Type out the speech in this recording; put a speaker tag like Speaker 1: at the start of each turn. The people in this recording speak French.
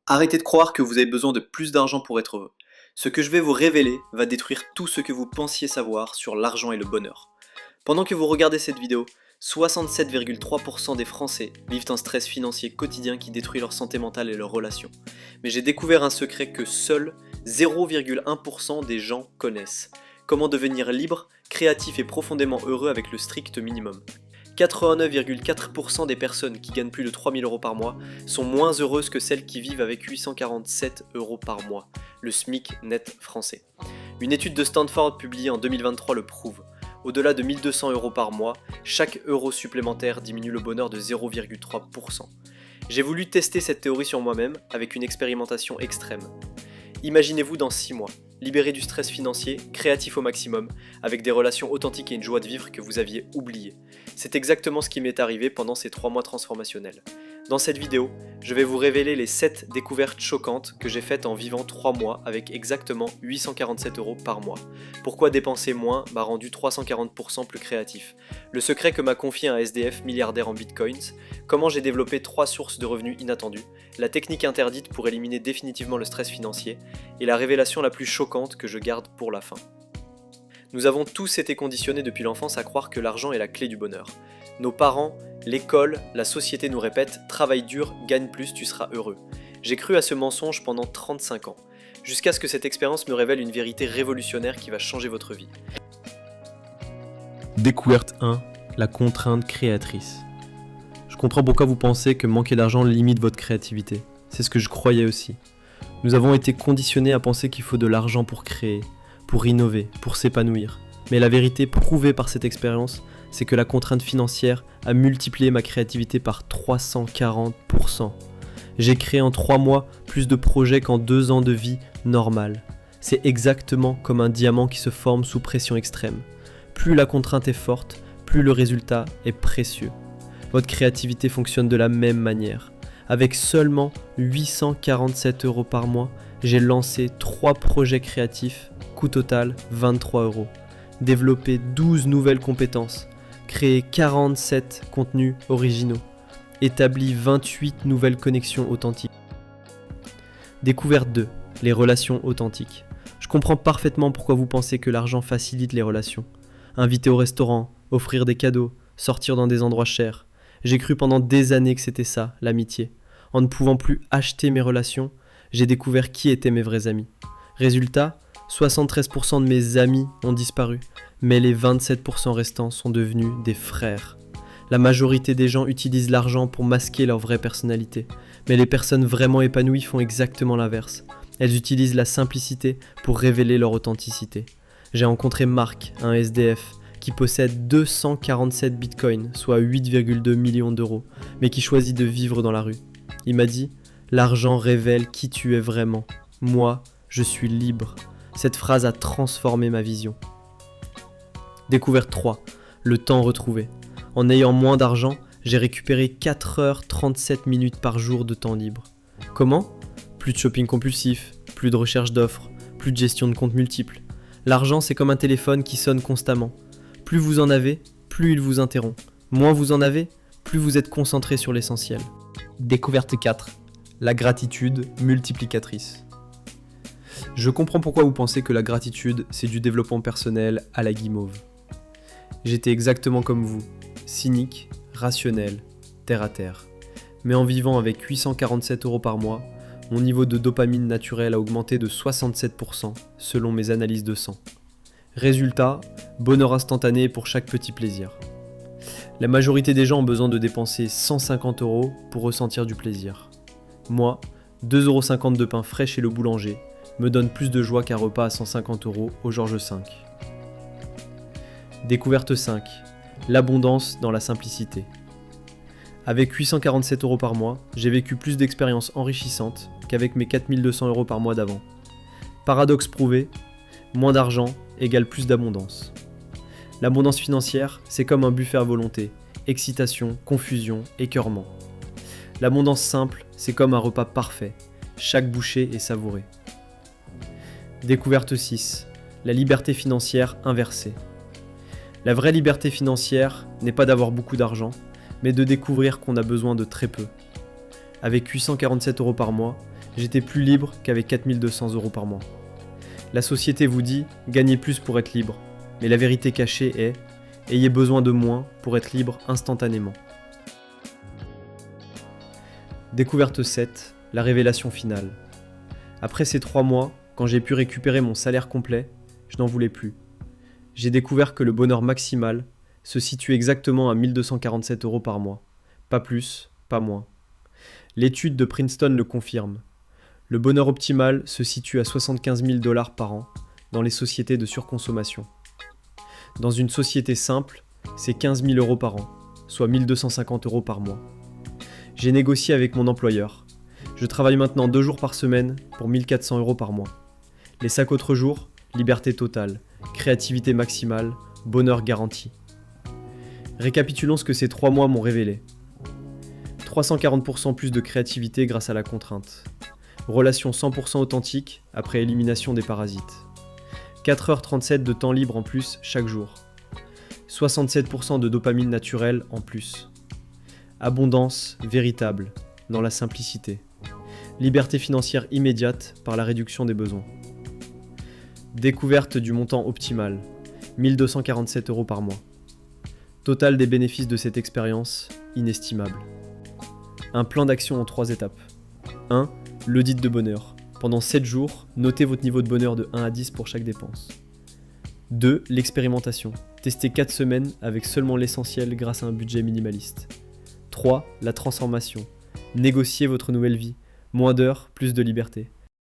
Speaker 1: Arrêtez de croire que vous avez besoin de plus d'argent pour être heureux. Ce que je vais vous révéler va détruire tout ce que vous pensiez savoir sur l'argent et le bonheur. Pendant que vous regardez cette vidéo, 67,3% des Français vivent un stress financier quotidien qui détruit leur santé mentale et leurs relations. Mais j'ai découvert un secret que seuls 0,1% des gens connaissent. Comment devenir libre, créatif et profondément heureux avec le strict minimum. 89,4% des personnes qui gagnent plus de 3 000 euros par mois sont moins heureuses que celles qui vivent avec 847 euros par mois, le SMIC net français. Une étude de Stanford publiée en 2023 le prouve. Au-delà de 1 200 euros par mois, chaque euro supplémentaire diminue le bonheur de 0,3%. J'ai voulu tester cette théorie sur moi-même avec une expérimentation extrême. Imaginez-vous dans 6 mois, libéré du stress financier, créatif au maximum, avec des relations authentiques et une joie de vivre que vous aviez oubliées. C'est exactement ce qui m'est arrivé pendant ces 3 mois transformationnels. Dans cette vidéo, je vais vous révéler les 7 découvertes choquantes que j'ai faites en vivant 3 mois avec exactement 847 euros par mois. Pourquoi dépenser moins m'a rendu 340% plus créatif. Le secret que m'a confié un SDF milliardaire en bitcoins, comment j'ai développé 3 sources de revenus inattendues, la technique interdite pour éliminer définitivement le stress financier, et la révélation la plus choquante que je garde pour la fin. Nous avons tous été conditionnés depuis l'enfance à croire que l'argent est la clé du bonheur. Nos parents, l'école, la société nous répètent « travaille dur, gagne plus, tu seras heureux ». J'ai cru à ce mensonge pendant 35 ans, jusqu'à ce que cette expérience me révèle une vérité révolutionnaire qui va changer votre vie.
Speaker 2: Découverte 1. La contrainte créatrice. Je comprends pourquoi vous pensez que manquer d'argent limite votre créativité. C'est ce que je croyais aussi. Nous avons été conditionnés à penser qu'il faut de l'argent pour créer, pour innover, pour s'épanouir. Mais la vérité prouvée par cette expérience, c'est que la contrainte financière a multiplié ma créativité par 340%. J'ai créé en 3 mois plus de projets qu'en 2 ans de vie normale. C'est exactement comme un diamant qui se forme sous pression extrême. Plus la contrainte est forte, plus le résultat est précieux. Votre créativité fonctionne de la même manière. Avec seulement 847 euros par mois, j'ai lancé 3 projets créatifs, coût total 23 euros. Développé 12 nouvelles compétences, créé 47 contenus originaux, établi 28 nouvelles connexions authentiques. Découverte 2, les relations authentiques. Je comprends parfaitement pourquoi vous pensez que l'argent facilite les relations. Inviter au restaurant, offrir des cadeaux, sortir dans des endroits chers. J'ai cru pendant des années que c'était ça, l'amitié. En ne pouvant plus acheter mes relations, j'ai découvert qui étaient mes vrais amis. Résultat, 73% de mes amis ont disparu, mais les 27% restants sont devenus des frères. La majorité des gens utilisent l'argent pour masquer leur vraie personnalité, mais les personnes vraiment épanouies font exactement l'inverse. Elles utilisent la simplicité pour révéler leur authenticité. J'ai rencontré Marc, un SDF, qui possède 247 bitcoins, soit 8,2 millions d'euros, mais qui choisit de vivre dans la rue. Il m'a dit « L'argent révèle qui tu es vraiment. Moi, je suis libre. » Cette phrase a transformé ma vision. Découverte 3. Le temps retrouvé. En ayant moins d'argent, j'ai récupéré 4h37 par jour de temps libre. Comment ? Plus de shopping compulsif, plus de recherche d'offres, plus de gestion de comptes multiples. L'argent, c'est comme un téléphone qui sonne constamment. Plus vous en avez, plus il vous interrompt. Moins vous en avez, plus vous êtes concentré sur l'essentiel. Découverte 4. La gratitude multiplicatrice. Je comprends pourquoi vous pensez que la gratitude, c'est du développement personnel à la guimauve. J'étais exactement comme vous, cynique, rationnel, terre à terre. Mais en vivant avec 847 euros par mois, mon niveau de dopamine naturelle a augmenté de 67% selon mes analyses de sang. Résultat, bonheur instantané pour chaque petit plaisir. La majorité des gens ont besoin de dépenser 150 euros pour ressentir du plaisir. Moi, 2,50 € de pain frais chez le boulanger me donne plus de joie qu'un repas à 150 euros au Georges V. Découverte 5. L'abondance dans la simplicité. Avec 847 euros par mois, j'ai vécu plus d'expériences enrichissantes qu'avec mes 4200 euros par mois d'avant. Paradoxe prouvé, moins d'argent égale plus d'abondance. L'abondance financière, c'est comme un buffet à volonté, excitation, confusion, écœurement. L'abondance simple, c'est comme un repas parfait, chaque bouchée est savourée. Découverte 6. La liberté financière inversée. La vraie liberté financière n'est pas d'avoir beaucoup d'argent, mais de découvrir qu'on a besoin de très peu. Avec 847 € par mois, j'étais plus libre qu'avec 4200 € par mois. La société vous dit « gagnez plus pour être libre », mais la vérité cachée est « ayez besoin de moins pour être libre instantanément ». Découverte 7, la révélation finale. Après ces 3 mois, quand j'ai pu récupérer mon salaire complet, je n'en voulais plus. J'ai découvert que le bonheur maximal se situe exactement à 1247 € par mois. Pas plus, pas moins. L'étude de Princeton le confirme. Le bonheur optimal se situe à 75 000 $ par an dans les sociétés de surconsommation. Dans une société simple, c'est 15 000 € par an, soit 1250 € par mois. J'ai négocié avec mon employeur. Je travaille maintenant 2 jours par semaine pour 1400 € par mois. Les 5 autres jours, liberté totale, créativité maximale, bonheur garanti. Récapitulons ce que ces 3 mois m'ont révélé. 340% plus de créativité grâce à la contrainte. Relation 100% authentique après élimination des parasites. 4h37 de temps libre en plus chaque jour. 67% de dopamine naturelle en plus. Abondance véritable, dans la simplicité. Liberté financière immédiate par la réduction des besoins. Découverte du montant optimal, 1247 € par mois. Total des bénéfices de cette expérience, inestimable. Un plan d'action en 3 étapes. 1. L'audit de bonheur. Pendant 7 jours, notez votre niveau de bonheur de 1 à 10 pour chaque dépense. 2. L'expérimentation. Testez 4 semaines avec seulement l'essentiel grâce à un budget minimaliste. 3. La transformation. Négociez votre nouvelle vie. Moins d'heures, plus de liberté.